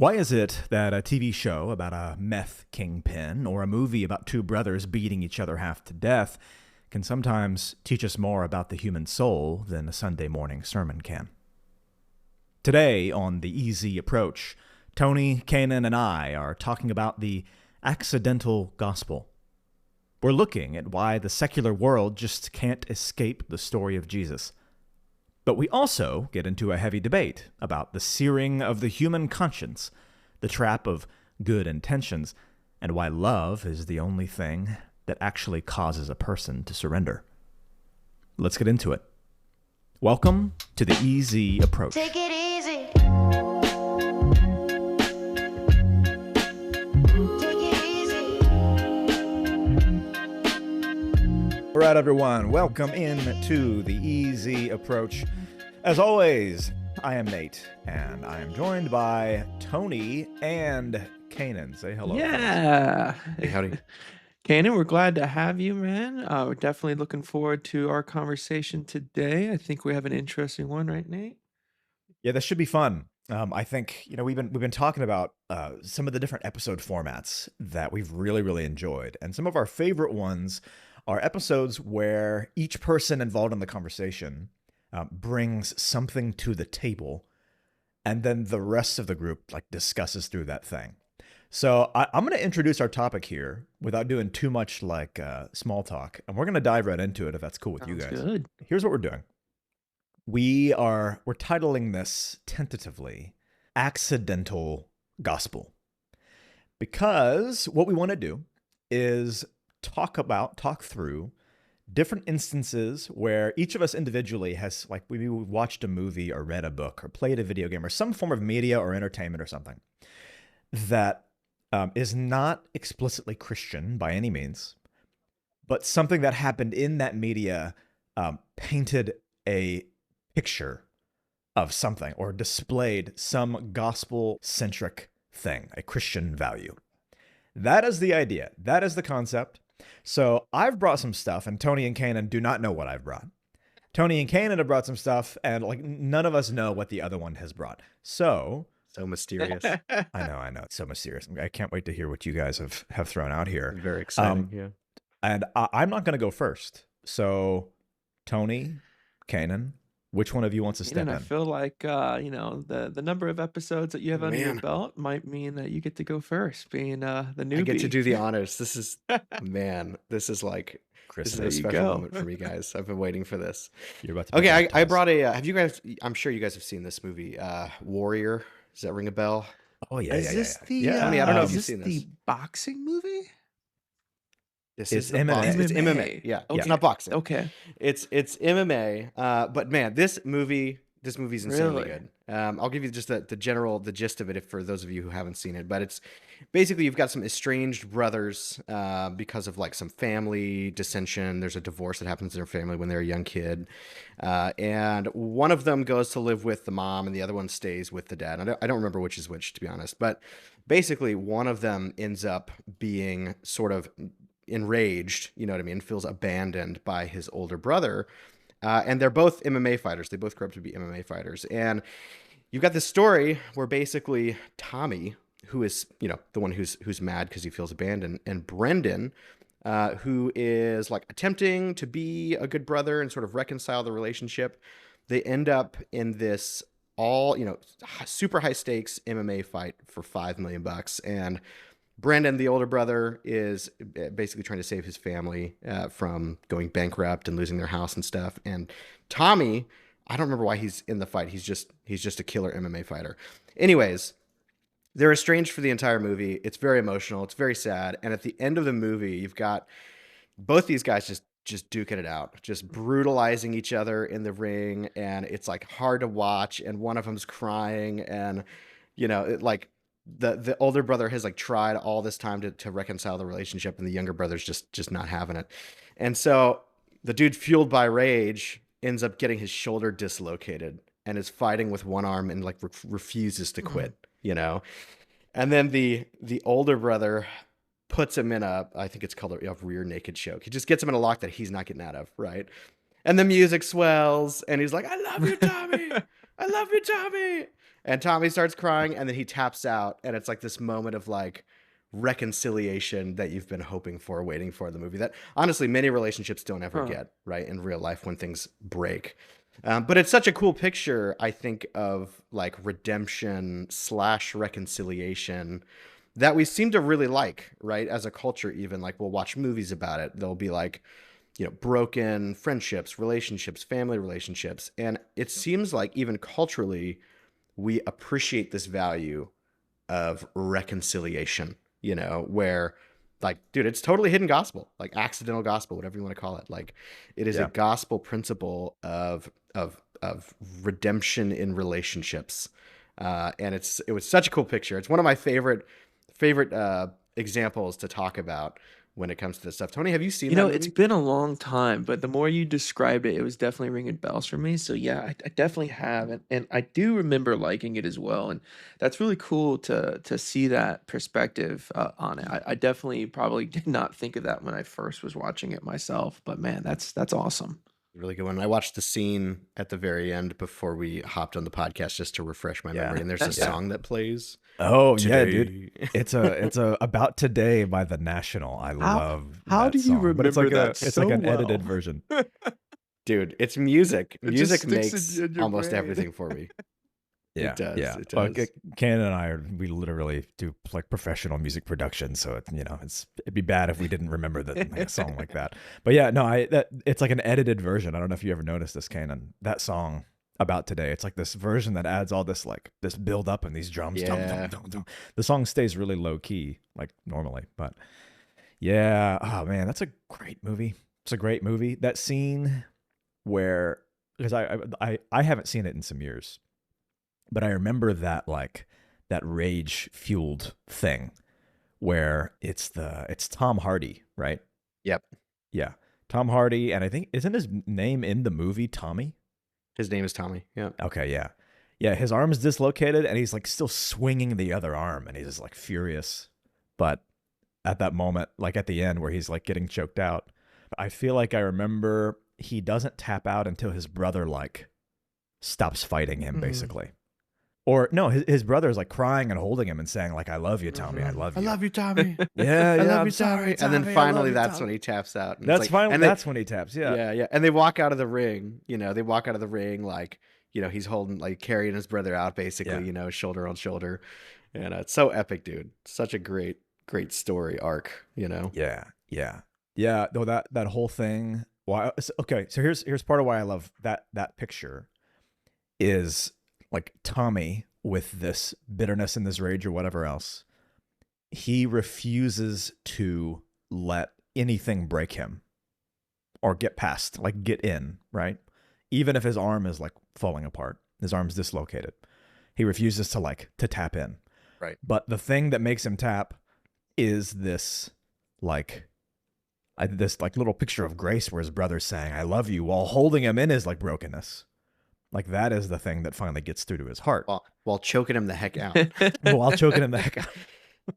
Why is it that a TV show about a meth kingpin or a movie about two brothers beating each other half to death can sometimes teach us more about the human soul than a Sunday morning sermon can? Today on The Easy Approach, Tony, Canaan, and I are talking about the accidental gospel. We're looking at why the secular world just can't escape the story of Jesus. But we also get into a heavy debate about the searing of the human conscience, the trap of good intentions, and why love is the only thing that actually causes a person to surrender. Let's get into it. Welcome to The Easy Approach. Take it easy. Take it easy. All right, everyone, welcome in to The Easy Approach. As always, I am Nate, and I am joined by Tony and Canaan. Say hello. Yeah. Hey, howdy. Canaan, we're glad to have you, man. We're definitely looking forward to our conversation today. I think we have an interesting one, right, Nate? Yeah, this should be fun. I think we've been talking about some of the different episode formats that we've really enjoyed, and some of our favorite ones are episodes where each person involved in the conversation brings something to the table, and then the rest of the group discusses through that thing. So I'm going to introduce our topic here without doing too much small talk, and we're going to dive right into it if that's cool with you Sounds guys. good. Here's what we're doing. We're titling this tentatively Accidental Gospel, because what we want to do is talk through different instances where each of us individually has, we watched a movie or read a book or played a video game or some form of media or entertainment or something that is not explicitly Christian by any means, but something that happened in that media painted a picture of something or displayed some gospel-centric thing, a Christian value. That is the idea. That is the concept. So I've brought some stuff, and Tony and Canaan do not know what I've brought. Tony and Canaan have brought some stuff, and none of us know what the other one has brought. So mysterious. I know. It's so mysterious. I can't wait to hear what you guys have thrown out here. Very exciting. Yeah. And I'm not going to go first. So Tony, Canaan, which one of you wants to step And I in? feel like, the number of episodes that you have under your Man. belt might mean that you get to go first, being the newbie. I get to do the honors. This is, man, this is Chris, this is there a you special go. moment for me, guys. I've been waiting for this. you're about to be Okay, I baptized. brought a, have you guys, I'm sure you guys have seen this movie, Warrior. Does that ring a bell? Oh, yeah, Is yeah, this yeah. the? Yeah. Tony, I don't know if is you've this seen the this. boxing movie? This It's is the MMA. boxing. It's MMA. MMA. Yeah, Okay. it's not boxing. Okay. It's MMA. But man, this movie's insanely Really? good. I'll give you just the gist of it for those of you who haven't seen it. But it's basically you've got some estranged brothers because of some family dissension. There's a divorce that happens in their family when they're a young kid, and one of them goes to live with the mom, and the other one stays with the dad. I don't remember which is which, to be honest. But basically, one of them ends up being sort of enraged, you know what I mean, feels abandoned by his older brother. And they're both MMA fighters. They both grew up to be MMA fighters. And you've got this story where basically Tommy, who is, the one who's mad because he feels abandoned, and Brendan, who is attempting to be a good brother and sort of reconcile the relationship, they end up in this super high stakes MMA fight for $5 million. And Brendan, the older brother, is basically trying to save his family from going bankrupt and losing their house and stuff. And Tommy, I don't remember why he's in the fight. He's just a killer MMA fighter. Anyways, they're estranged for the entire movie. It's very emotional. It's very sad. And at the end of the movie, you've got both these guys just duking it out, just brutalizing each other in the ring, and it's hard to watch. And one of them's crying, and the older brother has tried all this time to reconcile the relationship, and the younger brother's just not having it. And so the dude, fueled by rage, ends up getting his shoulder dislocated and is fighting with one arm and refuses to quit, And then the older brother puts him in I think it's called a rear naked choke. He just gets him in a lock that he's not getting out of, right? And the music swells, and he's like, "I love you, Tommy. I love you, Tommy." And Tommy starts crying, and then he taps out, and it's like this moment of like reconciliation that you've been hoping for, waiting for in the movie that honestly many relationships don't ever get, right, in real life when things break. But it's such a cool picture, I think, of like redemption / reconciliation that we seem to really like, right? As a culture, even like we'll watch movies about it. They'll be like, broken friendships, relationships, family relationships. And it seems like even culturally, we appreciate this value of reconciliation, where like, dude, it's totally hidden gospel, like accidental gospel, whatever you want to call it. Like it is a gospel principle of redemption in relationships. And it was such a cool picture. It's one of my favorite examples to talk about when it comes to this stuff. Tony, have you seen that movie? It's been a long time, but the more you described it, it was definitely ringing bells for me. So yeah, I definitely have, and I do remember liking it as well. And that's really cool to see that perspective on it. I definitely probably did not think of that when I first was watching it myself. But man, that's awesome. Really good one. I watched the scene at the very end before we hopped on the podcast just to refresh my memory. And there's a song that plays. Oh today. yeah, dude! It's a About Today by The National. I love. How that do you song. remember But it's like that it's so like an well? edited version. Dude, it's music. It just Music sticks makes in your almost brain. everything for me. Yeah, It does. yeah. It Well, does. Canaan and I we literally do like professional music production, so it'd be bad if we didn't remember a song like that. But yeah, no, it's like an edited version. I don't know if you ever noticed this, Canaan. That song About Today, it's like this version that adds all this like this build up and these drums. Dum, Yeah. dum, dum, dum. The song stays really low key like normally, but yeah. Oh man, that's a great movie. It's a great movie. That scene where because I haven't seen it in some years. But I remember that like that rage fueled thing where it's Tom Hardy, right? Yep. Yeah. Tom Hardy, and I think isn't his name in the movie Tommy? His name is Tommy. Yeah. Okay, yeah. Yeah, his arm is dislocated and he's like still swinging the other arm and he's just like furious. But at that moment, like at the end where he's like getting choked out, I feel like I remember he doesn't tap out until his brother like stops fighting him basically. Or no, his brother is like crying and holding him and saying like, "I love you, Tommy. I love you. I love you, Tommy. Yeah, yeah. I love I'm you, sorry, Tommy. And then Tommy, I finally, love you, that's Tommy." when he taps out. And That's it's like, finally. and they- That's when he taps. Yeah. yeah. And they walk out of the ring. They walk out of the ring like, he's holding, like carrying his brother out, basically. Shoulder on shoulder, and it's so epic, dude. Such a great story arc. Yeah. Yeah. Yeah. Though that whole thing. Why? Okay. So here's part of why I love that picture is like Tommy with this bitterness and this rage or whatever else. He refuses to let anything break him or get past, like get in, right? Even if his arm is like falling apart, his arm's dislocated. He refuses to tap in. Right. But the thing that makes him tap is this little picture of grace where his brother's saying, "I love you," while holding him in his like brokenness. Like that is the thing that finally gets through to his heart. While choking him the heck out. While choking him the heck out. a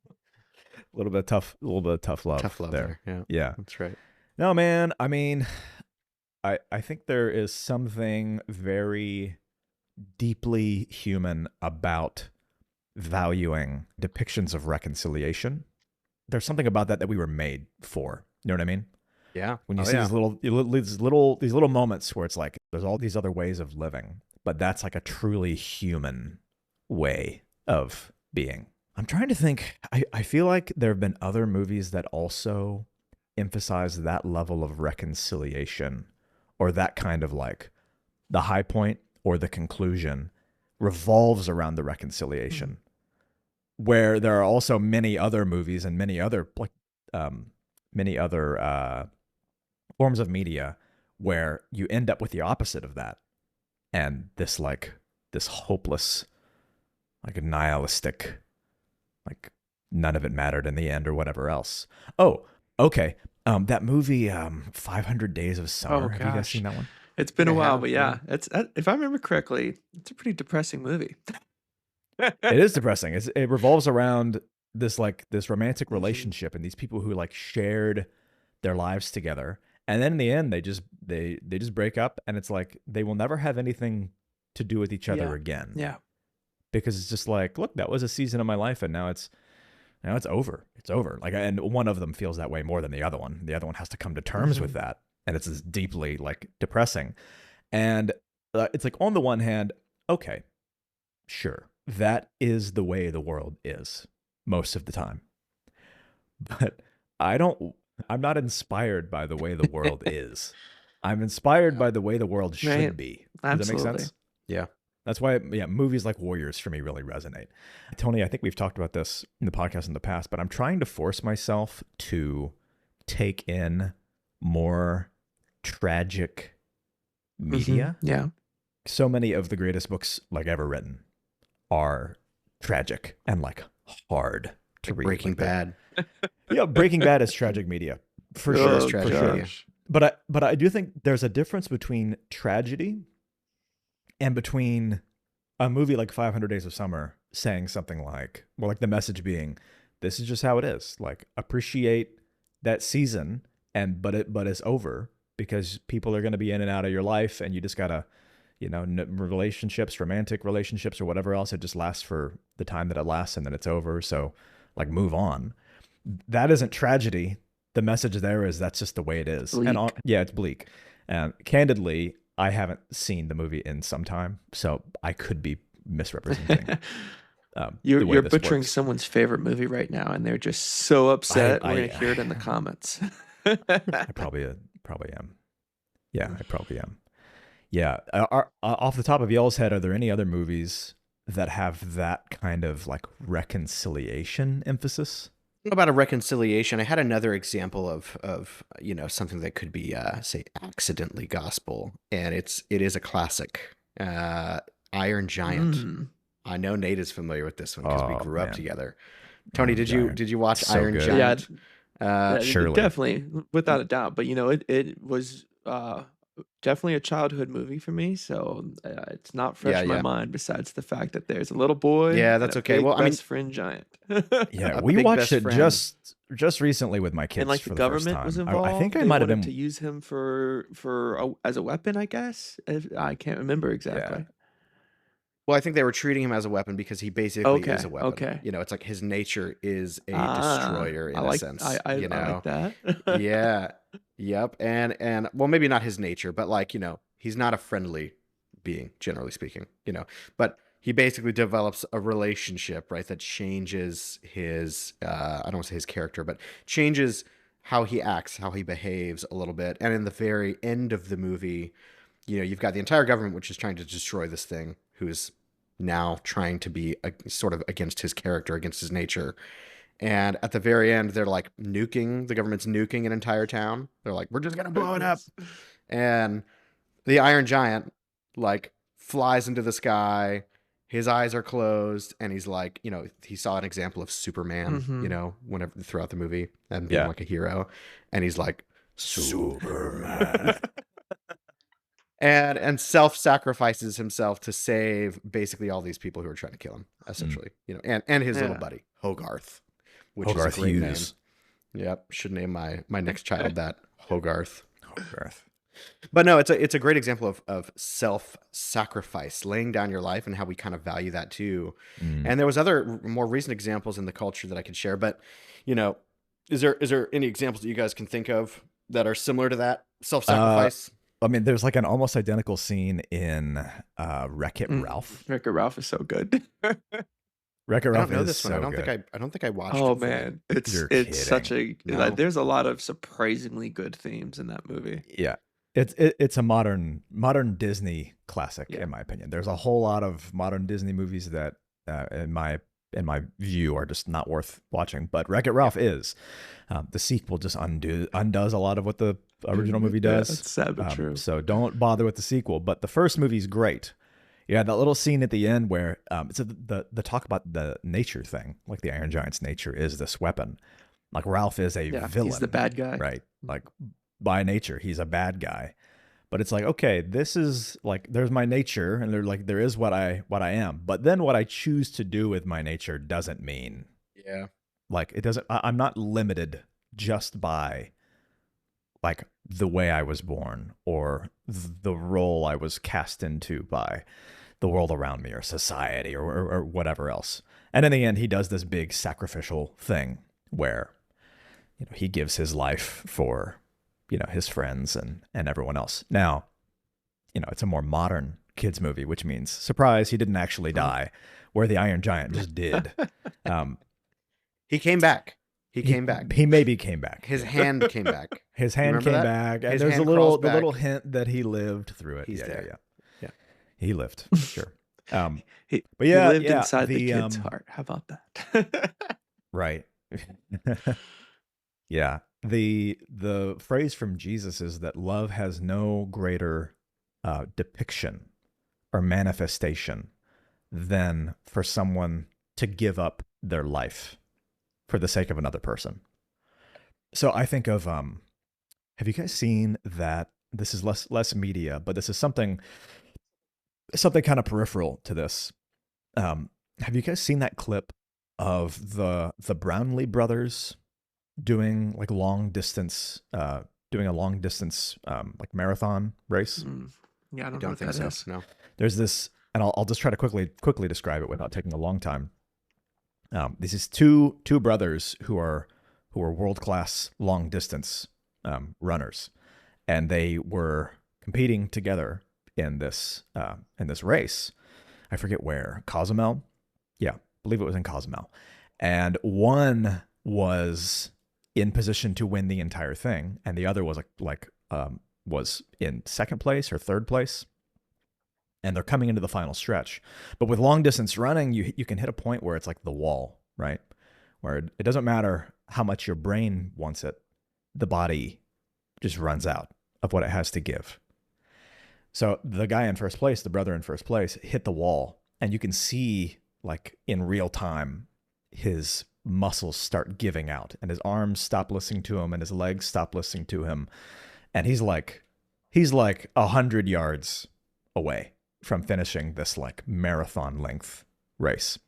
little bit of tough love. Tough love there. there. Yeah. Yeah. That's right. No, man. I mean, I think there is something very deeply human about valuing depictions of reconciliation. There's something about that we were made for. You know what I mean? Yeah. When you see these little moments where it's like there's all these other ways of living, but that's like a truly human way of being. I'm trying to think. I feel like there have been other movies that also emphasize that level of reconciliation, or that kind of like the high point or the conclusion revolves around the reconciliation. Where there are also many other movies and many other forms of media where you end up with the opposite of that, and this hopeless, like a nihilistic, like none of it mattered in the end or whatever else. Oh, okay. That movie, 500 Days of Summer. Oh, Have you guys gosh. seen that one? It's been a I while, have, but yeah, it's if I remember correctly, it's a pretty depressing movie. It is depressing. It revolves around this romantic relationship and these people who like shared their lives together, and then in the end they just break up, and it's like they will never have anything to do with each other again. Yeah. because it's just like, look, that was a season of my life, and now it's over. It's over. Like, and one of them feels that way more than the other one. The other one has to come to terms with that, and it's just deeply like depressing. And it's like, on the one hand, okay, sure, that is the way the world is most of the time, but I'm not inspired by the way the world is. I'm inspired by the way the world should Right. be. Does that make Absolutely. sense? Yeah. That's why, yeah, movies like Warriors for me really resonate. Tony, I think we've talked about this in the podcast in the past, but I'm trying to force myself to take in more tragic media. Yeah. So many of the greatest books like ever written are tragic and like hard to read. Breaking Like that. Bad. Yeah, Breaking Bad is tragic media for Sure, sure. it's For tragic sure. media. But I do think there's a difference between tragedy and between a movie like 500 Days of Summer saying something like, well, like the message being, this is just how it is. Like, appreciate that season, but it's over, because people are going to be in and out of your life, and you just gotta, relationships, romantic relationships, or whatever else, it just lasts for the time that it lasts, and then it's over. So, like, move on. That isn't tragedy. The message there is that's just the way it is. Bleak. It's bleak. And candidly, I haven't seen the movie in some time, so I could be misrepresenting. You're the way this butchering works. someone's favorite movie right now, and they're just so upset. We're gonna hear it in the comments. I probably am. Yeah, I probably am. Yeah. Off the top of y'all's head, are there any other movies that have that kind of like reconciliation emphasis? About a reconciliation, I had another example of something that could be say accidentally gospel, and it is a classic, Iron Giant. Mm. I know Nate is familiar with this one because we Oh, grew up man. together. Tony, Iron Giant. did you watch So Iron good. Giant? Surely. Definitely, without a doubt. But it was definitely a childhood movie for me, so it's not fresh in my Yeah. mind. Besides the fact that there's a little boy, Yeah, and that's a okay. big Well, I mean- best friend giant. Yeah, A we big watched best it friend. just recently with my kids And like for the the first government time. was involved. I think I They might have wanted been. to use him as a weapon, I guess. I can't remember exactly. Well, I think they were treating him as a weapon because he basically is a weapon. Okay. It's like his nature is a Ah, destroyer in I a like, sense. I like that. Yeah. Yep. And well, maybe not his nature, but like, he's not a friendly being, generally speaking, but he basically develops a relationship, right, that changes his, I don't want to say his character, but changes how he acts, how he behaves a little bit. And in the very end of the movie, you've got the entire government, which is trying to destroy this thing, who's now trying to be sort of against his character, against his nature. And at the very end, they're like the government's nuking an entire town. They're like, we're just going to blow it up. And the Iron Giant like flies into the sky. His eyes are closed. And he's like, he saw an example of Superman, whenever throughout the movie and being like a hero. And he's like, Superman. and self-sacrifices himself to save basically all these people who are trying to kill him, essentially. And his little buddy, Hogarth, which Hogarth is a great Hughes. name. Yep, should name my next child that, Hogarth. Hogarth. But no, it's a great example of self-sacrifice, laying down your life, and how we kind of value that too. And there was other more recent examples in the culture that I could share, but is there any examples that you guys can think of that are similar to that self-sacrifice? I mean, there's like an almost identical scene in Wreck-It Ralph. Wreck-It Ralph is so good. Wreck-It I Ralph don't know is this one. so I don't good. think I watched Oh it. fully. man, You're it's such a No. like, there's a lot of surprisingly good themes in that movie. Yeah. It's a modern Disney classic, Yeah. in my opinion. There's a whole lot of modern Disney movies that, in my view, are just not worth watching. But Wreck-It Ralph is. The sequel just undoes a lot of what the original movie Yeah, does. it's sad but true. So don't bother with the sequel. But the first movie's great. Yeah, that little scene at the end where it's the talk about the nature thing, like the Iron Giant's nature is this weapon. Like Ralph is a villain. He's the bad guy. Right. Like by nature, he's a bad guy. But it's like, okay, this is like, there's my nature, and there is what I am. But then what I choose to do with my nature doesn't mean, Yeah. like, it doesn't, I'm not limited just by like the way I was born or the role I was cast into by. the world around me or society or whatever else. And in the end, he does this big sacrificial thing where, he gives his life for, his friends and everyone else. Now, it's a more modern kids movie, which means, surprise, he didn't actually die, where the Iron Giant just did. He came back. He came back. He maybe came back. His hand came back. His hand remember came that? back. And His there's hand the crawls back. little hint that he lived through it. He's there. Yeah. He lived, sure. He, But yeah, he lived yeah, inside the the, kid's heart. How about that? right. Yeah. The phrase from Jesus is that love has no greater depiction or manifestation than for someone to give up their life for the sake of another person. So I think of have you guys seen that? This is less media, but this is something kind of peripheral to this. Have you guys seen that clip of the Brownlee brothers doing like long distance like marathon race? Yeah, I I don't know don't what think that so. is. No. There's this, and I'll just try to quickly describe it without taking a long time. This is two brothers who are world-class long distance runners, and they were competing together in this race. I forget where, Cozumel. Yeah, I believe it was in Cozumel, and one was in position to win the entire thing, and the other was was in second place or third place. And they're coming into the final stretch. But with long distance running, you can hit a point where it's like the wall, right? Where it doesn't matter how much your brain wants it, the body just runs out of what it has to give. So the guy in first place, the brother in first place, hit the wall, and you can see like in real time his muscles start giving out, and his arms stop listening to him, and his legs stop listening to him, and he's like 100 yards away from finishing this like marathon length race.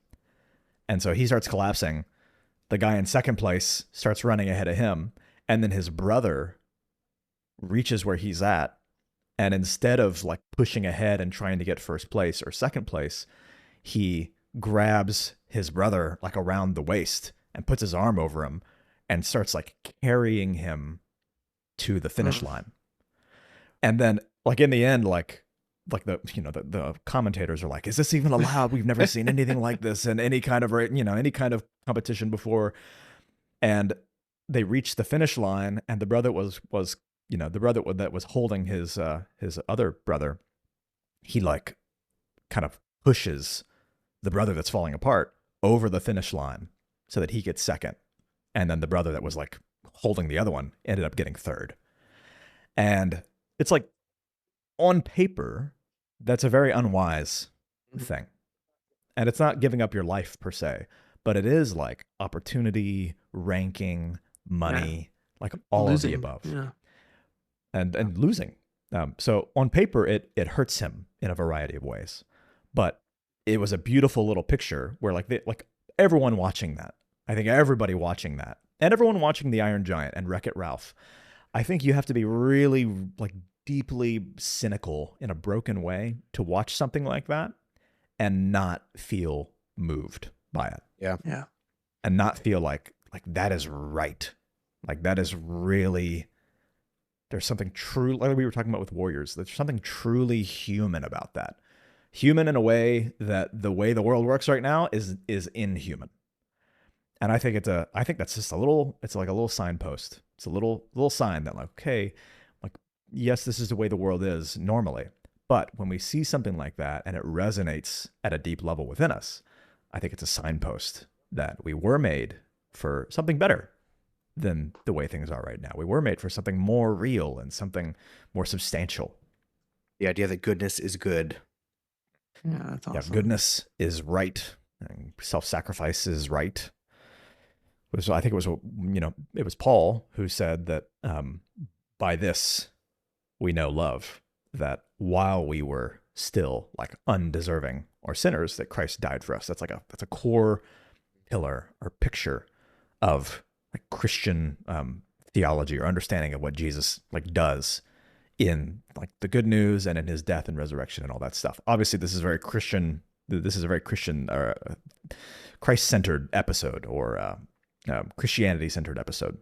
And so he starts collapsing. The guy in second place starts running ahead of him. And then his brother reaches where he's at. And instead of like pushing ahead and trying to get first place or second place, he grabs his brother like around the waist and puts his arm over him and starts like carrying him to the finish line. And then like in the end, like the commentators are like, is this even allowed? We've never seen anything like this in any kind of competition before. And they reached the finish line, and the brother was the brother that was holding his other brother, he like kind of pushes the brother that's falling apart over the finish line so that he gets second. And then the brother that was like holding the other one ended up getting third. And it's like, on paper, that's a very unwise thing. And it's not giving up your life per se, but it is like opportunity, ranking, money, like all of the above. Yeah. And losing. So on paper, it hurts him in a variety of ways. But it was a beautiful little picture where like everyone watching that, I think everybody watching that, and everyone watching The Iron Giant and Wreck-It Ralph, I think you have to be really like deeply cynical in a broken way to watch something like that and not feel moved by it. Yeah. And not feel like that is right. Like that is really, there's something true, like we were talking about with Warriors, there's something truly human about that. Human in a way that the way the world works right now is inhuman. And I think that's just it's like a little signpost. It's a little sign that like, okay, like, yes, this is the way the world is normally. But when we see something like that and it resonates at a deep level within us, I think it's a signpost that we were made for something better than the way things are right now. We were made for something more real and something more substantial. The idea that goodness is good. Yeah, that's awesome. Yeah, goodness is right. And self-sacrifice is right. I think it was Paul who said that by this we know love, that while we were still like undeserving or sinners, that Christ died for us. That's a core pillar or picture of like Christian theology or understanding of what Jesus like does in like the good news and in his death and resurrection and all that stuff. Obviously, this is very Christian. This is a very Christian, Christ-centered episode, or Christianity-centered episode.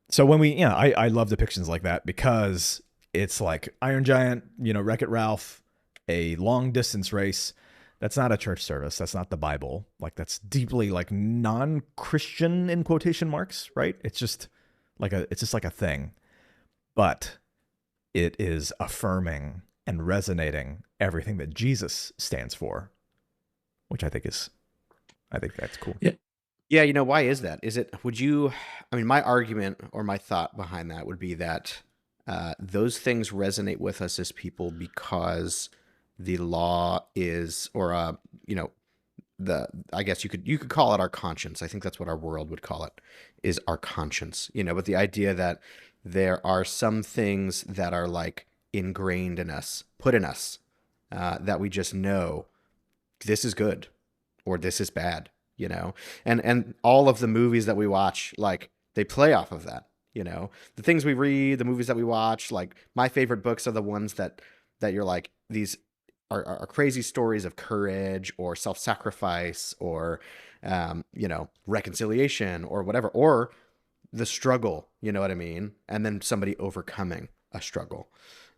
So when we, I love depictions like that because it's like Iron Giant, Wreck-It Ralph, a long distance race. That's not a church service. That's not the Bible. Like, that's deeply like non-Christian in quotation marks, right? It's just like a thing, but it is affirming and resonating everything that Jesus stands for, which I think that's cool. Yeah. Yeah, why is that? My argument or my thought behind that would be that those things resonate with us as people because the law is, or I guess you could call it our conscience. I think that's what our world would call it, is our conscience. But the idea that there are some things that are like ingrained in us, put in us, that we just know this is good or this is bad. And all of the movies that we watch, like, they play off of that. The things we read, the movies that we watch, like, my favorite books are the ones that you're like, these are crazy stories of courage or self-sacrifice or reconciliation or whatever, or the struggle, you know what I mean? And then somebody overcoming a struggle.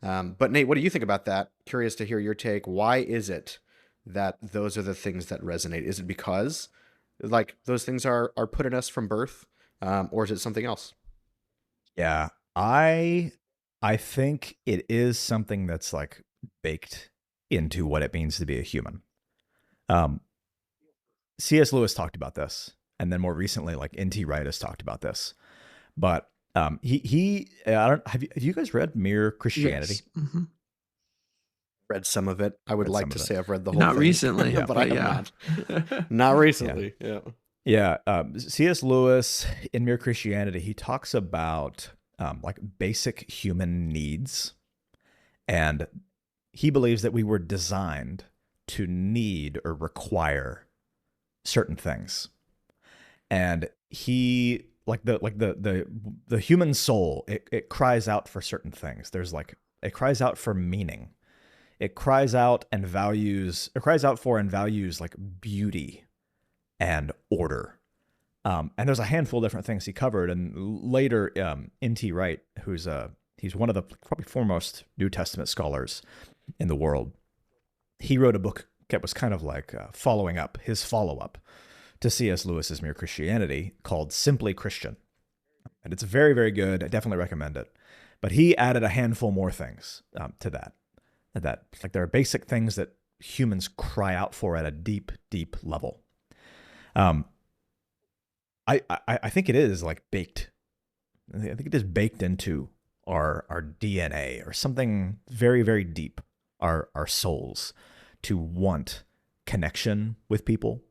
But Nate, what do you think about that? Curious to hear your take. Why is it that those are the things that resonate? Is it because like those things are put in us from birth, or is it something else? Yeah, I think it is something that's like baked into what it means to be a human. C.S. Lewis talked about this, and then more recently, like N.T. Wright has talked about this. But he I don't have you guys read Mere Christianity? Yes. Mm-hmm. Read some of it. I would like to say I've read the whole Not thing. recently, Yeah, but I have not. Not recently. Yeah. C.S. Lewis in Mere Christianity, he talks about like basic human needs, and he believes that we were designed to need or require certain things, and he the human soul, it cries out for certain things. It cries out for meaning. It cries out for and values like beauty and order. And there's a handful of different things he covered. And later, N.T. Wright, he's one of the probably foremost New Testament scholars in the world, he wrote a book that was kind of like his follow-up to C.S. Lewis's Mere Christianity, called Simply Christian. And it's very, very good. I definitely recommend it. But he added a handful more things to that. Like, there are basic things that humans cry out for at a deep, deep level. I think it is like baked. I think it is baked into our DNA, or something very, very deep, our souls, to want connection with people.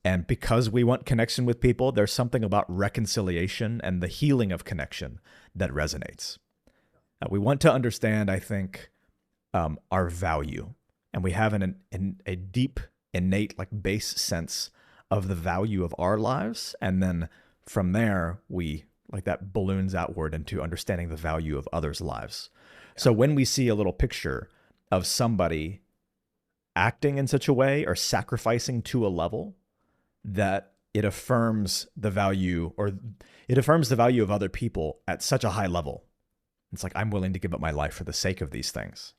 And because we want connection with people, there's something about reconciliation and the healing of connection that resonates. We want to understand, I think, our value, and we have a deep, innate, like, base sense of the value of our lives, and then from there we like that balloons outward into understanding the value of others' lives. So when we see a little picture of somebody acting in such a way or sacrificing to a level that it affirms the value of other people at such a high level, it's like, I'm willing to give up my life for the sake of these things.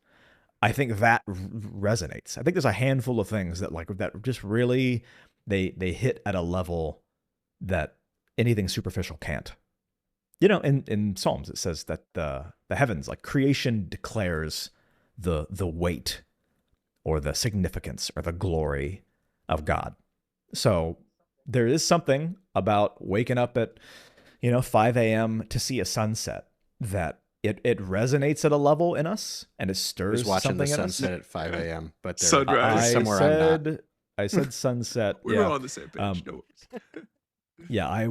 I think that resonates. I think there's a handful of things that just really they hit at a level that anything superficial can't. In Psalms it says that the heavens, like creation, declares the weight or the significance or the glory of God. So there is something about waking up at 5 a.m. to see a sunset that it resonates at a level in us, and it stirs watching something the in us. sunset at 5 a.m. But Sunrise. somewhere I'm not. I said sunset. We were on the same page. No worries. Yeah, I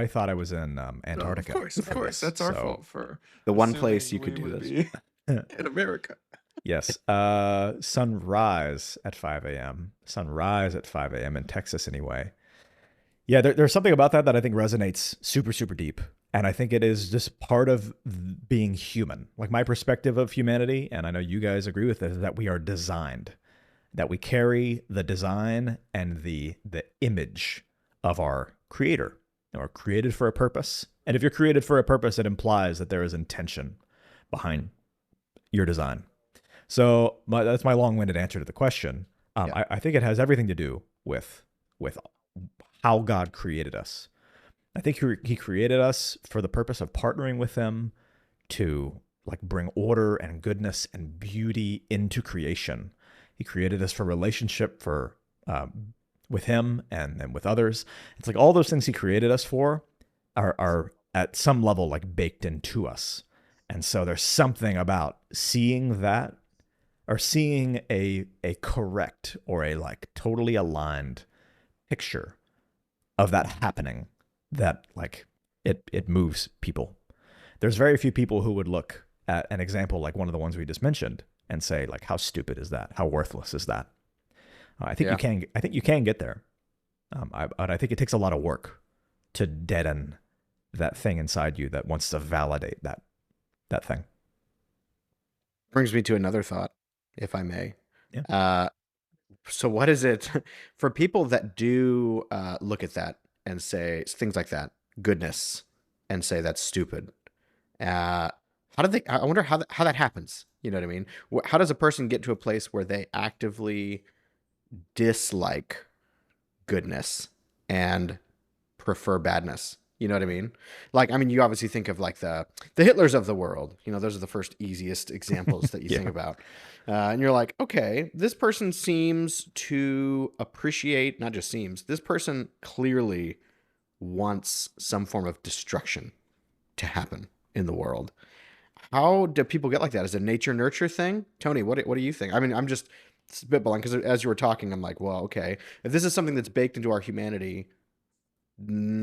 thought I was in Antarctica. Of course. That's our fault for the one assuming place you we could do would this. be in America. Yes. Sunrise at 5 a.m. Sunrise at 5 a.m. in Texas, anyway. Yeah, there's something about that I think resonates super, super deep. And I think it is just part of being human. Like my perspective of humanity, and I know you guys agree with this, is that we are designed, that we carry the design and the image of our creator. And we're created for a purpose. And if you're created for a purpose, it implies that there is intention behind your design. So that's my long-winded answer to the question. Yeah. I think it has everything to do with how God created us. I think he created us for the purpose of partnering with him to like bring order and goodness and beauty into creation. He created us for relationship for with him and then with others. It's like all those things he created us for are at some level like baked into us. And so there's something about seeing that or seeing a correct or a like totally aligned picture of that happening that like it moves people. There's very few people who would look at an example like one of the ones we just mentioned and say like, how stupid is that? How worthless is that? I think Yeah. you can get there. But I think it takes a lot of work to deaden that thing inside you that wants to validate that thing. Brings me to another thought, if I may. Yeah. So what is it for people that do look at that and say things like that, goodness, and say that's stupid? How do they? I wonder how that happens. You know what I mean? How does a person get to a place where they actively dislike goodness and prefer badness? You know what I mean? Like, I mean, you obviously think of like the Hitlers of the world. You know, those are the first easiest examples that you think Yeah. about. And you're like, okay, this person seems to appreciate, not just seems, this person clearly wants some form of destruction to happen in the world. How do people get like that? Is it a nature nurture thing? Tony, what do you think? I mean, I'm just spitballing because as you were talking, I'm like, well, okay, if this is something that's baked into our humanity,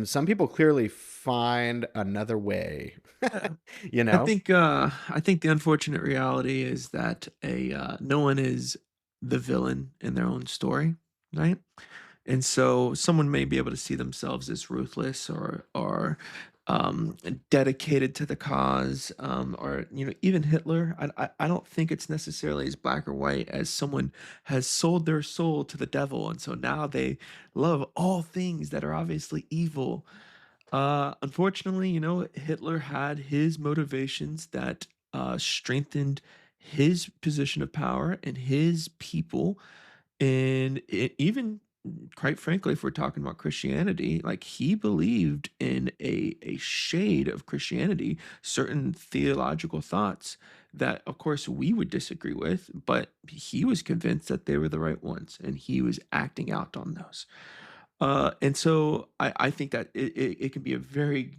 some people clearly find another way. Yeah. You know? I think the unfortunate reality is that a no one is the villain in their own story, right? And so someone may be able to see themselves as ruthless or um, dedicated to the cause, or even Hitler. I don't think it's necessarily as black or white as someone has sold their soul to the devil, and so now they love all things that are obviously evil. Unfortunately, Hitler had his motivations that strengthened his position of power and his people. And even, quite frankly, if we're talking about Christianity, like he believed in a shade of Christianity, certain theological thoughts that, of course, we would disagree with, but he was convinced that they were the right ones and he was acting out on those. And so I think that it can be a very,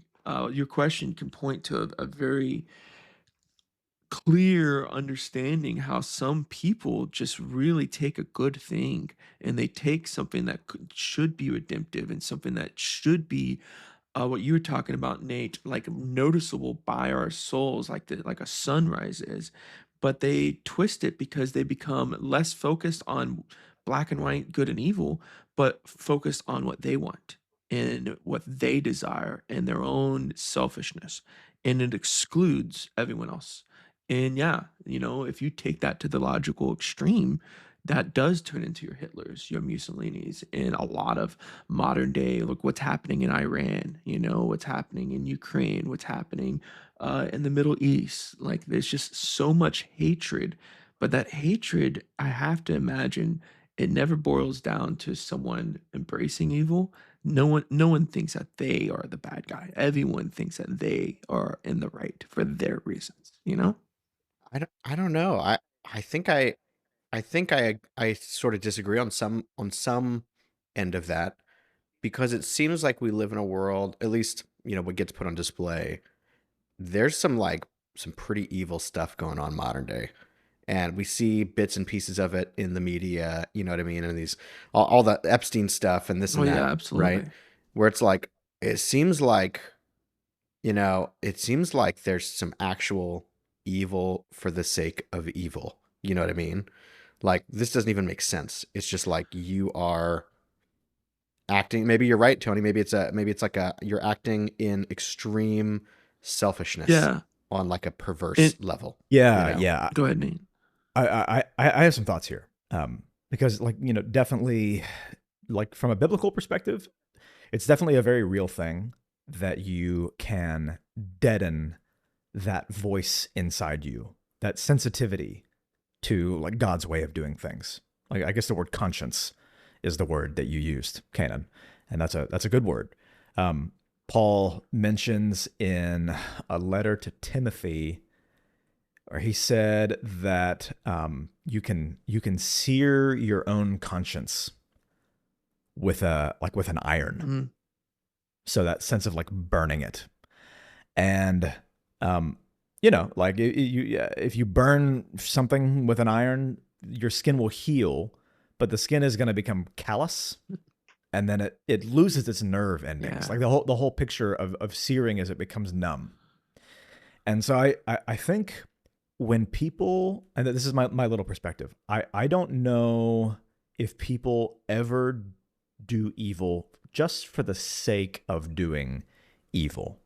your question can point to a very clear understanding how some people just really take a good thing and they take something that should be redemptive and something that should be what you were talking about, Nate, like noticeable by our souls, like a sunrise is, but they twist it because they become less focused on black and white, good and evil, but focused on what they want and what they desire and their own selfishness, and it excludes everyone else. And yeah, if you take that to the logical extreme, that does turn into your Hitlers, your Mussolinis, and a lot of modern day. Look what's happening in Iran, what's happening in Ukraine, what's happening in the Middle East. Like there's just so much hatred, but that hatred, I have to imagine, it never boils down to someone embracing evil. No one thinks that they are the bad guy. Everyone thinks that they are in the right for their reasons. I don't know. I think I sort of disagree on some end of that because it seems like we live in a world, at least, what gets put on display. There's some pretty evil stuff going on modern day. And we see bits and pieces of it in the media, you know what I mean? And these all the Epstein stuff and this Oh and yeah, that, right? absolutely. Where it's like it seems like it seems like there's some actual evil for the sake of evil. You know what I mean? Like this doesn't even make sense. It's just like you are acting. Maybe you're right, Tony. Maybe it's like you're acting in extreme selfishness Yeah. on like a perverse It, level. Yeah, You know? yeah. go ahead, Nate. I have some thoughts here. Because like, definitely like from a biblical perspective, it's definitely a very real thing that you can deaden that voice inside you, that sensitivity to like God's way of doing things. Like I guess the word conscience is the word that you used, Canaan, and that's a good word. Paul mentions in a letter to Timothy, or he said that you can sear your own conscience with an iron. Mm, So that sense of like burning it, and like if you burn something with an iron, your skin will heal, but the skin is going to become callous, and then it loses its nerve endings. yeah. Like the whole picture of searing is it becomes numb. And so I think when people, and this is my little perspective, I don't know if people ever do evil just for the sake of doing evil.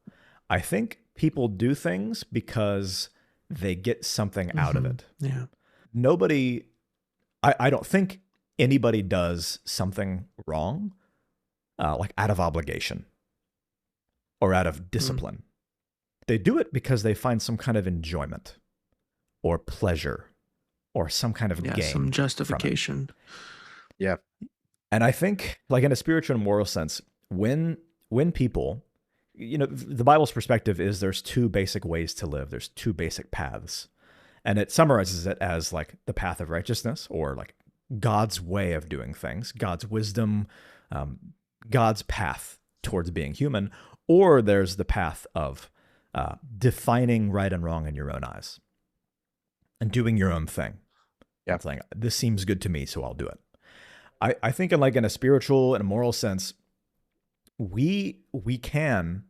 I think people do things because they get something out of it. Yeah. Nobody, I don't think anybody does something wrong like out of obligation or out of discipline. They do it because they find some kind of enjoyment or pleasure or some kind of Yeah. gain Some from it. justification. Yeah. And I think, like in a spiritual and moral sense, when people, the Bible's perspective is there's two basic ways to live. There's two basic paths, and it summarizes it as like the path of righteousness, or like God's way of doing things, God's wisdom, God's path towards being human, or there's the path of defining right and wrong in your own eyes and doing your own thing. Yeah. Saying, this seems good to me, so I'll do it. I think in a spiritual and a moral sense, we can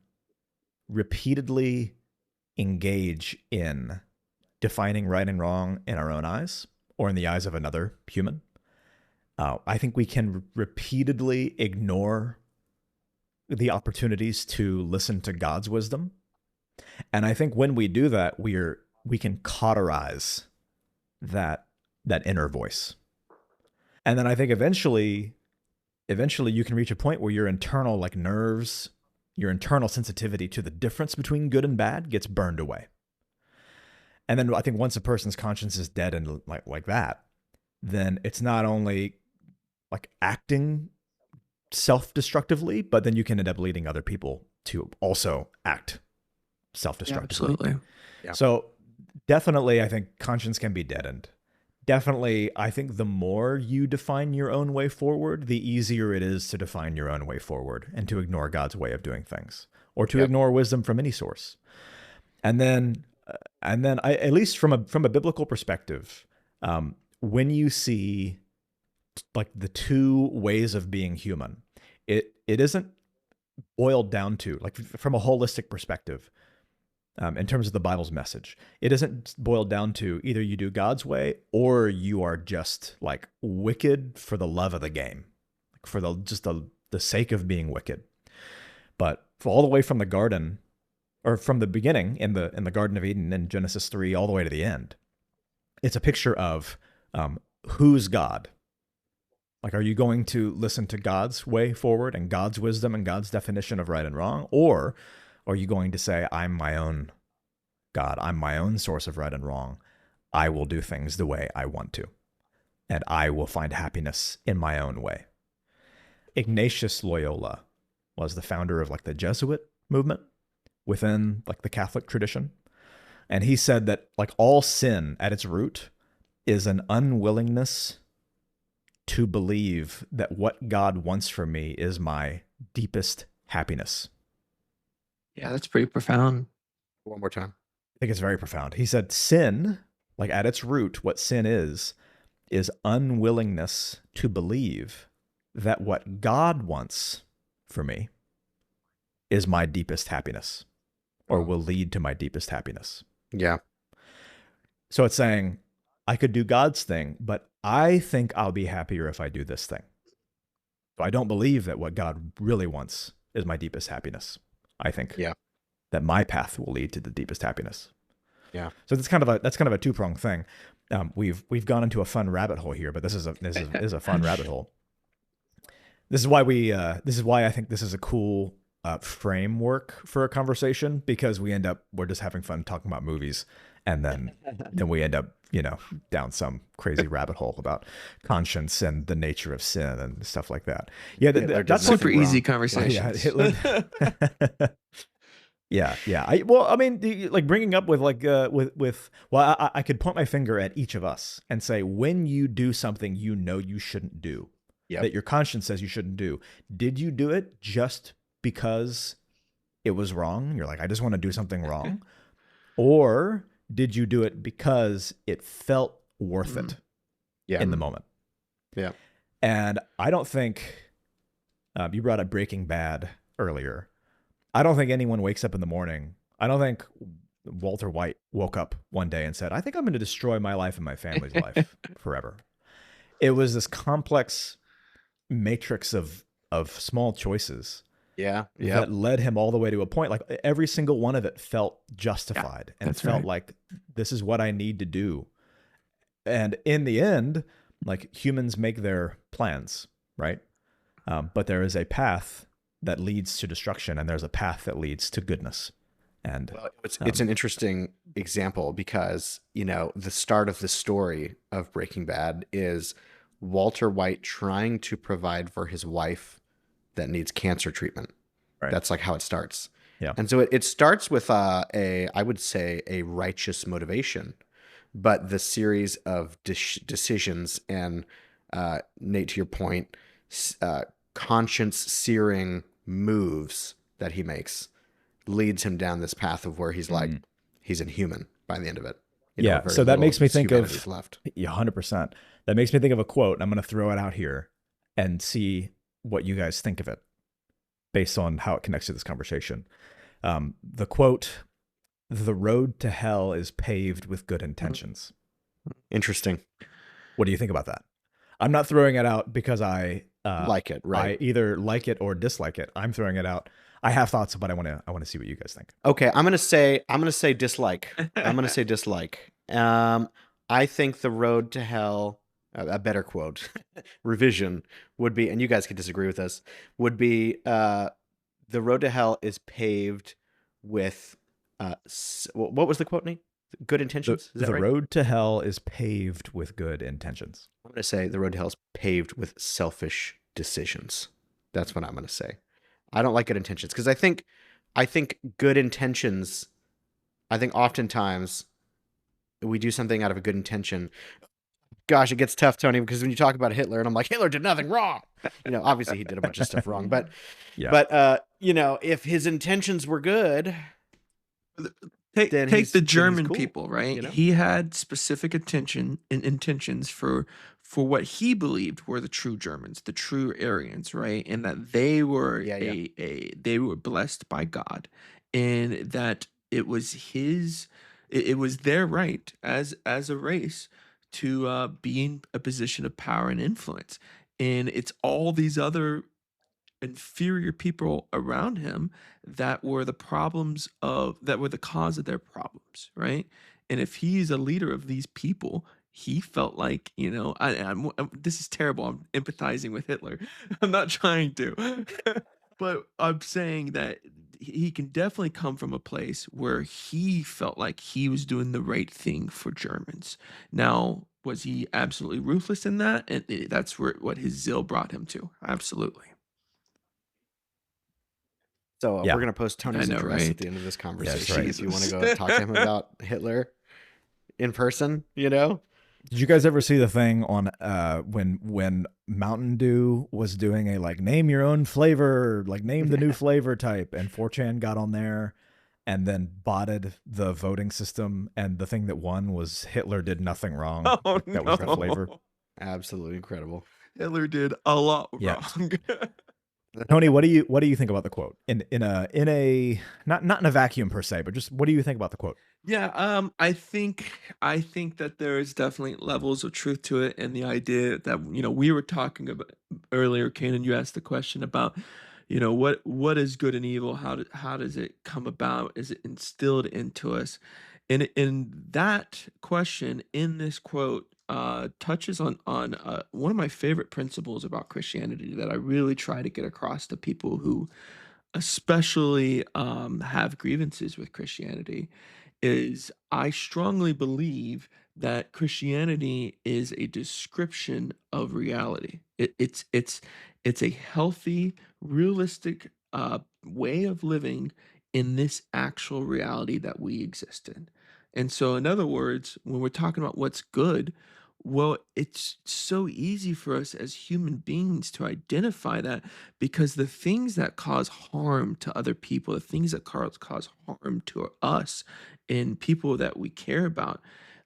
repeatedly engage in defining right and wrong in our own eyes or in the eyes of another human. I think we can repeatedly ignore the opportunities to listen to God's wisdom. And I think when we do that, we can cauterize that inner voice. And then I think eventually you can reach a point where your internal like nerves, your internal sensitivity to the difference between good and bad gets burned away. And then I think once a person's conscience is dead and like that, then it's not only like acting self-destructively, but then you can end up leading other people to also act Yeah, self-destructively. absolutely. Yeah. So definitely I think conscience can be deadened. Definitely, I think the more you define your own way forward, the easier it is to define your own way forward and to ignore God's way of doing things, or to ignore wisdom from any source. And then at least from a biblical perspective, when you see like the two ways of being human, it isn't boiled down to like from a holistic perspective. In terms of the Bible's message, it isn't boiled down to either you do God's way or you are just like wicked for the love of the game, like for the sake of being wicked. But for all the way from the garden, or from the beginning in the Garden of Eden in Genesis 3 all the way to the end, it's a picture of who's God. Like, are you going to listen to God's way forward and God's wisdom and God's definition of right and wrong, or are you going to say, I'm my own God, I'm my own source of right and wrong, I will do things the way I want to, and I will find happiness in my own way? Ignatius Loyola was the founder of like the Jesuit movement within like the Catholic tradition. And he said that like all sin at its root is an unwillingness to believe that what God wants for me is my deepest happiness. Yeah, that's pretty profound. One more time. I think it's very profound. He said sin, like at its root, what sin is unwillingness to believe that what God wants for me is my deepest happiness, or will lead to my deepest happiness. Yeah. So it's saying, I could do God's thing, but I think I'll be happier if I do this thing. So I don't believe that what God really wants is my deepest happiness. I think Yeah. that my path will lead to the deepest happiness. Yeah. So that's kind of a two-pronged thing. We've gone into a fun rabbit hole here, but this is a fun rabbit hole. This is why I think this is a cool framework for a conversation, because we're just having fun talking about movies, and then we end up, down some crazy rabbit hole about conscience and the nature of sin and stuff like that. Yeah, that's super easy Yeah, conversations. Hitler. Yeah. Like bringing up with I could point my finger at each of us and say, when you do something you shouldn't do, that your conscience says you shouldn't do, did you do it just because it was wrong? You're like, I just want to do something wrong. Or did you do it because it felt worth it in the moment? Yeah. And I don't think, you brought up Breaking Bad earlier. I don't think anyone wakes up in the morning. I don't think Walter White woke up one day and said, I think I'm going to destroy my life and my family's life forever. It was this complex matrix of small choices that led him all the way to a point. Like every single one of it felt justified and felt like this is what I need to do. And in the end, like humans make their plans, right? But there is a path that leads to destruction, and there's a path that leads to goodness. And it's an interesting example because, the start of the story of Breaking Bad is Walter White trying to provide for his wife that needs cancer treatment. Right. That's like how it starts. Yeah. And so it starts with I would say a righteous motivation, but the series of decisions and, Nate, to your point, conscience searing moves that he makes leads him down this path of where he's like, he's inhuman by the end of it. So that makes me think of, left. 100%. That makes me think of a quote. I'm going to throw it out here and see what you guys think of it based on how it connects to this conversation. The quote, "The road to hell is paved with good intentions." Interesting. What do you think about that? I'm not throwing it out because I like it, right? I either like it or dislike it. I'm throwing it out. I have thoughts, but I want to see what you guys think. Okay, I'm gonna say dislike. I'm gonna say dislike. I think the road to hell, a better quote, revision would be, and you guys could disagree with this, would be the road to hell is paved with what was the quote, Nate? Good intentions. Is that the right? road to hell is paved with good intentions. I'm gonna say the road to hell is paved with selfish decisions. That's what I'm gonna say. I don't like good intentions because I think good intentions. I think oftentimes we do something out of a good intention. Gosh, it gets tough, Tony, because when you talk about Hitler, and I'm like, Hitler did nothing wrong. Obviously he did a bunch of stuff wrong, but if his intentions were good, take the German cool, people, right? He had specific intentions for what he believed were the true Germans, the true Aryans, right? And that they were they were blessed by God, and that it was it was their right as a race to be in a position of power and influence. And it's all these other inferior people around him that were the cause of their problems, right? And if he's a leader of these people, he felt like, this is terrible. I'm empathizing with Hitler. I'm not trying to, but I'm saying that he can definitely come from a place where he felt like he was doing the right thing for Germans. Now, was he absolutely ruthless in that? And that's what his zeal brought him to. Absolutely. So we're going to post Tony's address at the end of this conversation if you want to go talk to him about Hitler in person, Did you guys ever see the thing on when Mountain Dew was doing a name your own flavor, name the new flavor type, and 4chan got on there and then botted the voting system, and the thing that won was Hitler did nothing wrong. That was the flavor. Absolutely incredible. Hitler did a lot wrong. Tony, what do you think about the quote in a not in a vacuum per se, but just what do you think about the quote? Yeah, I think that there is definitely levels of truth to it, and the idea that we were talking about earlier, Canaan. You asked the question about, what is good and evil? How does it come about? Is it instilled into us? And in that question, in this quote, touches on one of my favorite principles about Christianity that I really try to get across to people who especially have grievances with Christianity is I strongly believe that Christianity is a description of reality. It's a healthy, realistic way of living in this actual reality that we exist in. And so, in other words, when we're talking about what's good, well, it's so easy for us as human beings to identify that because the things that cause harm to other people, the things that cause harm to us and people that we care about,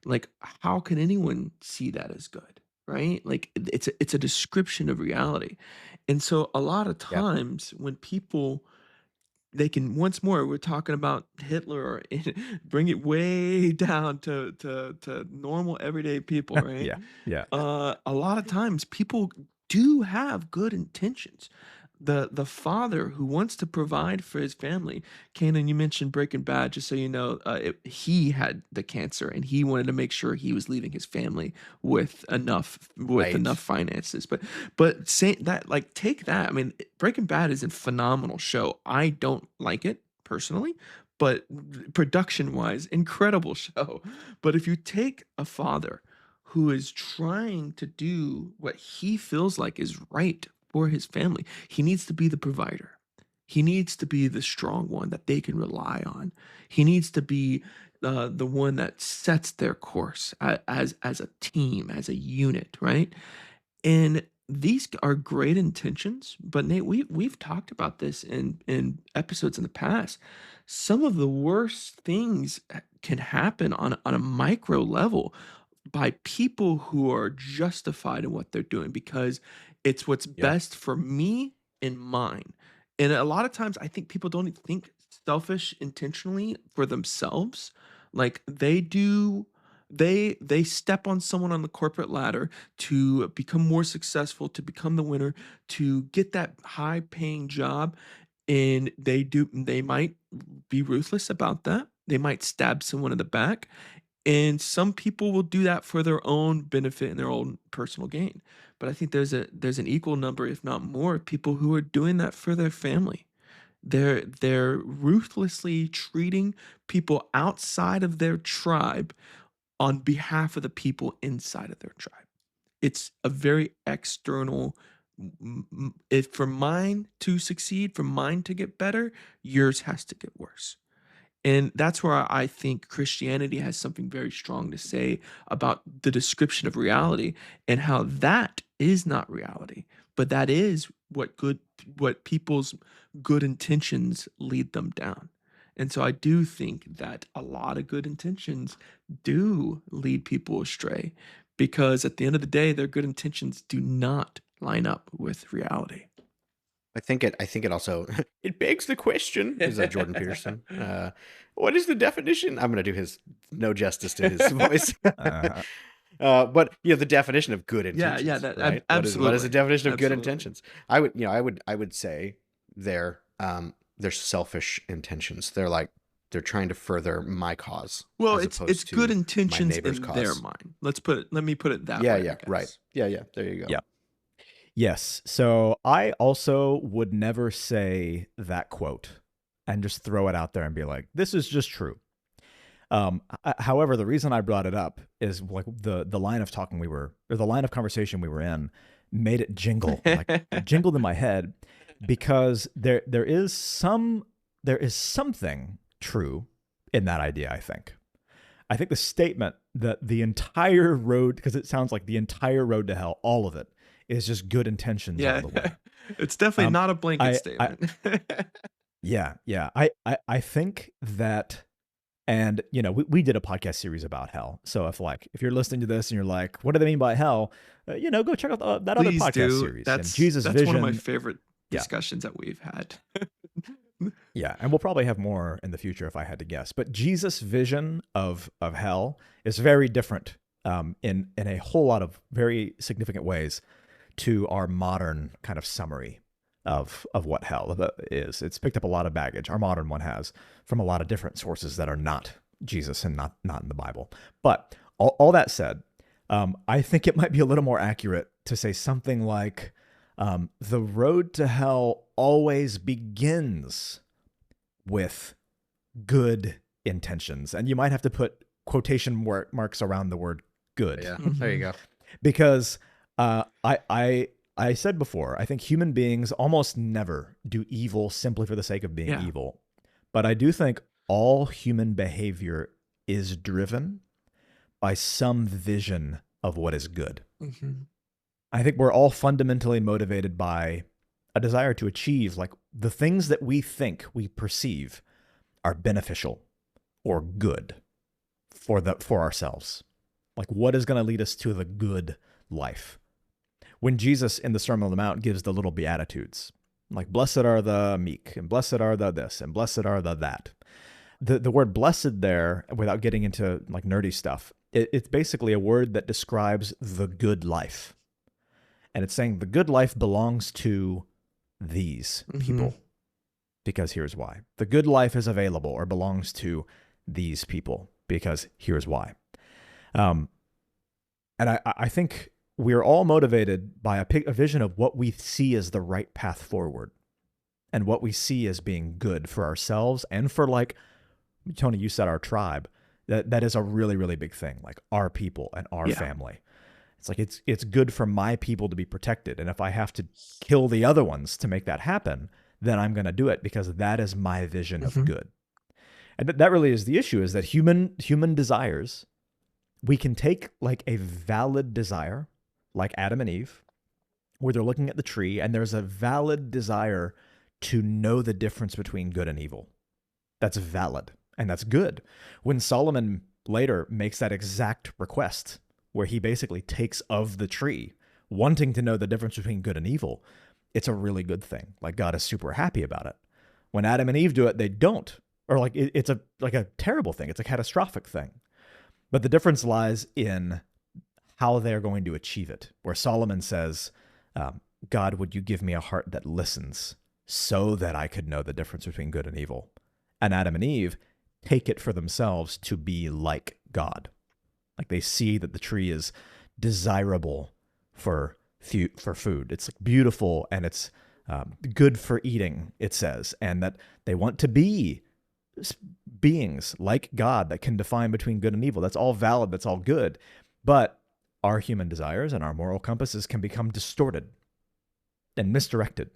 like how can anyone see that as good, right? Like it's a description of reality. And so a lot of Yep. times when people they can once more we're talking about Hitler or bring it way down to normal everyday people, right? Yeah. Yeah. A lot of times people do have good intentions. The father who wants to provide for his family. Canaan, you mentioned Breaking Bad, just so you know, he had the cancer and he wanted to make sure he was leaving his family with enough Right. finances. But say that, like, take that. I mean, Breaking Bad is a phenomenal show. I don't like it personally, but production wise, incredible show. But if you take a father who is trying to do what he feels like is right for his family, he needs to be the provider. He needs to be the strong one that they can rely on. He needs to be the one that sets their course as a team, as a unit, right? And these are great intentions, but Nate, we've talked about this in episodes in the past. Some of the worst things can happen on a micro level by people who are justified in what they're doing because it's what's Yeah. best for me and mine. And a lot of times I think people don't even think selfish intentionally for themselves. Like they step on someone on the corporate ladder to become more successful, to become the winner, to get that high paying job. And they might be ruthless about that. They might stab someone in the back. And some people will do that for their own benefit and their own personal gain. But I think there's an equal number, if not more, of people who are doing that for their family. They're ruthlessly treating people outside of their tribe on behalf of the people inside of their tribe. It's a very external. If for mine to succeed, for mine to get better, yours has to get worse. And that's where I think Christianity has something very strong to say about the description of reality and how that is not reality, but that is what people's good intentions lead them down. And so I do think that a lot of good intentions do lead people astray because at the end of the day, their good intentions do not line up with reality. I think it also it begs the question. Is that Jordan Peterson? What is the definition? I'm going to do his no justice to his voice. Uh, But the definition of good Yeah, yeah, intentions, that right? What is the absolutely. definition of good Absolutely. intentions? I would say they're selfish intentions. They're trying to further my cause Well, as it's opposed good to my intentions neighbor's in their cause. mind. Let me put it that Yeah, way, I yeah, right. guess. Yeah, yeah. There you yeah. go. Yes. So I also would never say that quote and just throw it out there and be like, this is just true. However, the reason I brought it up is like the line of talking the line of conversation we were in made it jingle. Like it jingled in my head because there is something true in that idea, I think. I think the statement that the entire road, because it sounds like the entire road to hell, all of it, is just good intentions all Yeah. the way. It's definitely Um, not a blanket I statement. yeah, yeah. I think that, and we did a podcast series about hell. So if you're listening to this and you're like, what do they mean by hell? Go check out that other Please podcast do. series and That's Jesus that's one of my Vision. favorite Yeah, discussions that we've had. Yeah, and we'll probably have more in the future if I had to guess. But Jesus' vision of hell is very different in a whole lot of very significant ways to our modern kind of summary of what hell is. It's picked up a lot of baggage. Our modern one has from a lot of different sources that are not Jesus and not in the Bible. But all that said, I think it might be a little more accurate to say something like the road to hell always begins with good intentions. And you might have to put quotation marks around the word good. Yeah, Mm-hmm. there you go. Because I said before, I think human beings almost never do evil simply for the sake of being Yeah. evil. But I do think all human behavior is driven by some vision of what is good. Mm-hmm. I think we're all fundamentally motivated by a desire to achieve, like, the things that we think we perceive are beneficial or good for ourselves. Like, what is going to lead us to the good life? When Jesus in the Sermon on the Mount gives the little beatitudes, like, blessed are the meek, and blessed are the this, and blessed are the that. The word blessed there, without getting into like nerdy stuff, it's basically a word that describes the good life. And it's saying the good life belongs to these people. Because here's why. The good life is available or belongs to these people because here's why. And I think we're all motivated by a vision of what we see as the right path forward and what we see as being good for ourselves and for, like, Tony, you said our tribe. That is a really, really big thing, like our people and our family. It's like it's good for my people to be protected. And if I have to kill the other ones to make that happen, then I'm going to do it because that is my vision of good. And that really is the issue, is that human desires, we can take like a valid desire, like Adam and Eve, where they're looking at the tree and there's a valid desire to know the difference between good and evil. That's valid and that's good. When Solomon later makes that exact request, where he basically takes of the tree, wanting to know the difference between good and evil, it's a really good thing. Like, God is super happy about it. When Adam and Eve do it, they don't. Or like it's a terrible thing. It's a catastrophic thing. But the difference lies in how they're going to achieve it. Where Solomon says, God, would you give me a heart that listens so that I could know the difference between good and evil? And Adam and Eve take it for themselves to be like God. Like, they see that the tree is desirable for food. It's like beautiful and it's good for eating, it says, and that they want to be beings like God that can define between good and evil. That's all valid. That's all good. But our human desires and our moral compasses can become distorted and misdirected.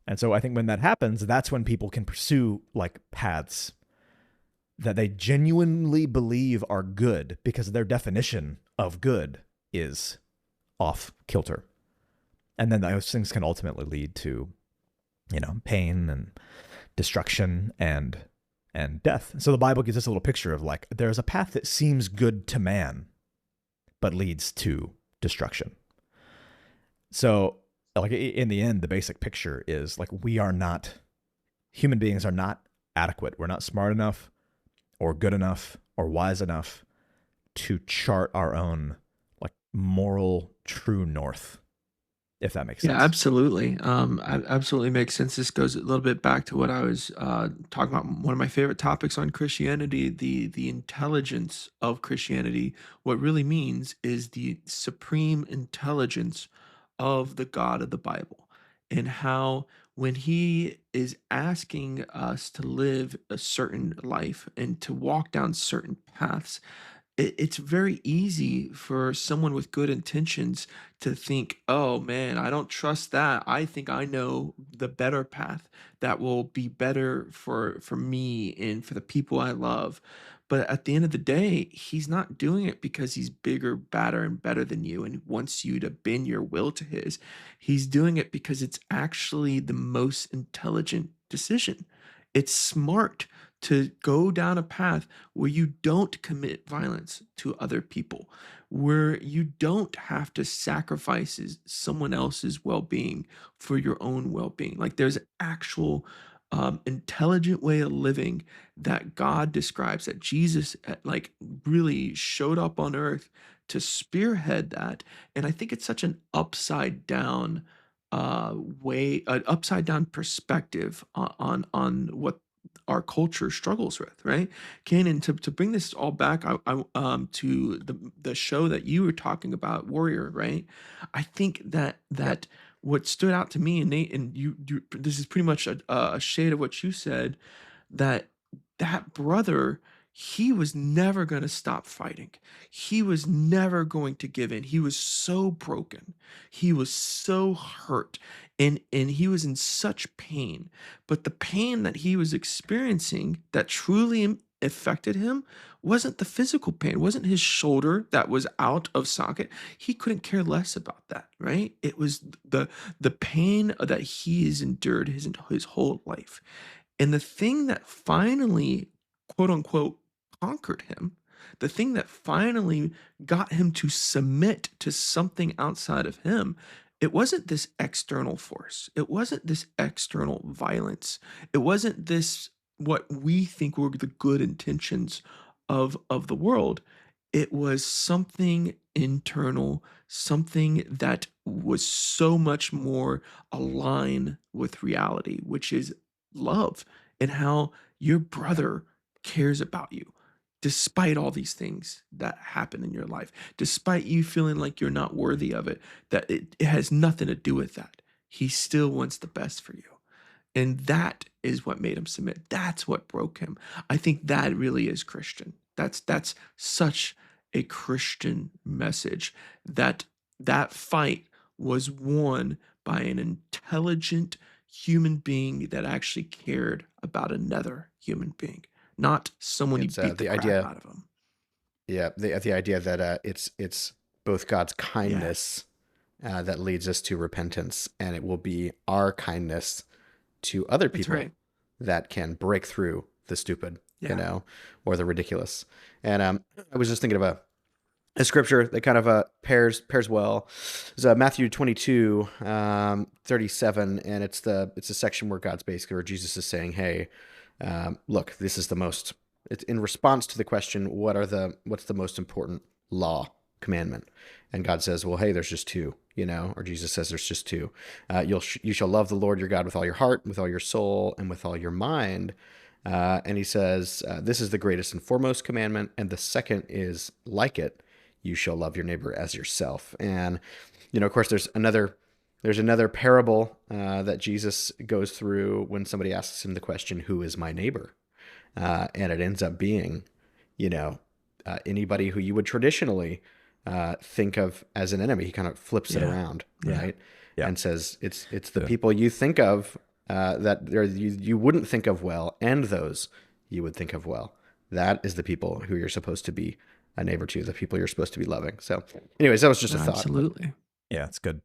And so I think when that happens, that's when people can pursue like paths that they genuinely believe are good because their definition of good is off kilter. And then those things can ultimately lead to, pain and destruction and death. So the Bible gives us a little picture of, like, there's a path that seems good to man, but leads to destruction. So, like, in the end, the basic picture is, like, human beings are not adequate. We're not smart enough or good enough or wise enough to chart our own, like, moral true north, if that makes sense. Yeah, absolutely. Absolutely makes sense. This goes a little bit back to what I was talking about. One of my favorite topics on Christianity, the intelligence of Christianity. What really means is the supreme intelligence of the God of the Bible, and how when He is asking us to live a certain life and to walk down certain paths, it's very easy for someone with good intentions to think, oh man, I don't trust that. I think I know the better path that will be better for me and for the people I love. But at the end of the day, he's not doing it because he's bigger, badder, and better than you and wants you to bend your will to his. He's doing it because it's actually the most intelligent decision. It's smart to go down a path where you don't commit violence to other people, where you don't have to sacrifice someone else's well-being for your own well-being. Like, there's actual intelligent way of living that God describes, that Jesus like really showed up on earth to spearhead that. And I think it's such an upside down way, an upside down perspective on what our culture struggles with, right? Canaan, to bring this all back to the show that you were talking about, Warrior, right? I think that what stood out to me, and Nate, and you this is pretty much a shade of what you said, that that brother, he was never going to stop fighting. He was never going to give in. He was so broken. He was so hurt. And he was in such pain. But the pain that he was experiencing that truly affected him wasn't the physical pain, wasn't his shoulder that was out of socket. He couldn't care less about that, right? It was the pain that he has endured his whole life. And the thing that finally, quote unquote, conquered him, the thing that finally got him to submit to something outside of him, it wasn't this external force. It wasn't this external violence. It wasn't this, what we think were the good intentions of the world. It was something internal, something that was so much more aligned with reality, which is love, and how your brother cares about you despite all these things that happen in your life, despite you feeling like you're not worthy of it, that it has nothing to do with that. He still wants the best for you. And that is what made him submit. That's what broke him. I think that really is Christian. That's such a Christian message, that that fight was won by an intelligent human being that actually cared about another human being, not someone who It's beat the the crap idea, out of him. yeah, the idea that it's both God's Yeah, kindness that leads us to repentance, and it will be our kindness to other that's people right. that can break through the stupid, Yeah, or the ridiculous. And I was just thinking of a scripture that kind of pairs well. It's Matthew 22, 37, and it's a section where Jesus is saying, "Hey, look, this is the most." It's in response to the question, what's the most important law commandment? And God says, "Well, hey, there's just two." Or Jesus says, "There's just two. You shall love the Lord your God with all your heart, with all your soul, and with all your mind." And he says, "This is the greatest and foremost commandment, and the second is like it: you shall love your neighbor as yourself." And of course, there's another parable that Jesus goes through when somebody asks him the question, "Who is my neighbor?" And it ends up being, you know, anybody who you would traditionally think of as an enemy. He kind of flips it yeah, around, yeah, right? Yeah. And says it's the The people you think of that you wouldn't think of well, and those you would think of well. That is the people who you're supposed to be a neighbor to, the people you're supposed to be loving. So, anyways, that was just a thought. But absolutely. Yeah, it's good.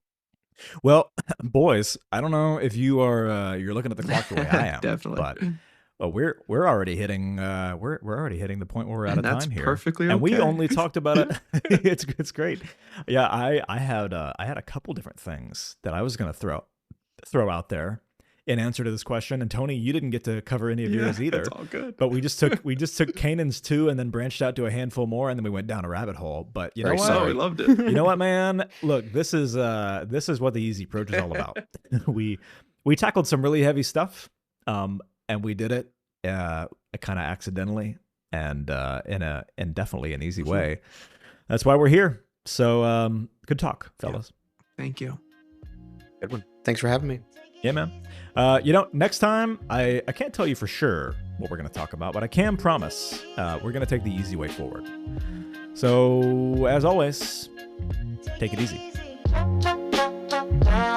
Well, boys, I don't know if you are you're looking at the clock the way I am, Definitely. but we're already hitting we're already hitting the point where we're out And of that's time here, perfectly and we okay. only talked about it. It's great. Yeah, I had a couple different things that I was gonna throw out there in answer to this question, and Tony, you didn't get to cover any of Yeah, yours either. it's all good. But we just took Canaan's two, and then branched out to a handful more, and then we went down a rabbit hole. But you know Very what? Oh, we sorry. loved it. You know what, man? Look, this is what the easy approach is all about. we tackled some really heavy stuff, and we did it kind of accidentally and in definitely an easy way. That's why we're here. So good talk, fellas. Thank you. Good one. Thanks for having me. Yeah, man. Next time, I can't tell you for sure what we're going to talk about, but I can promise we're going to take the easy way forward. So, as always, take it easy. Easy.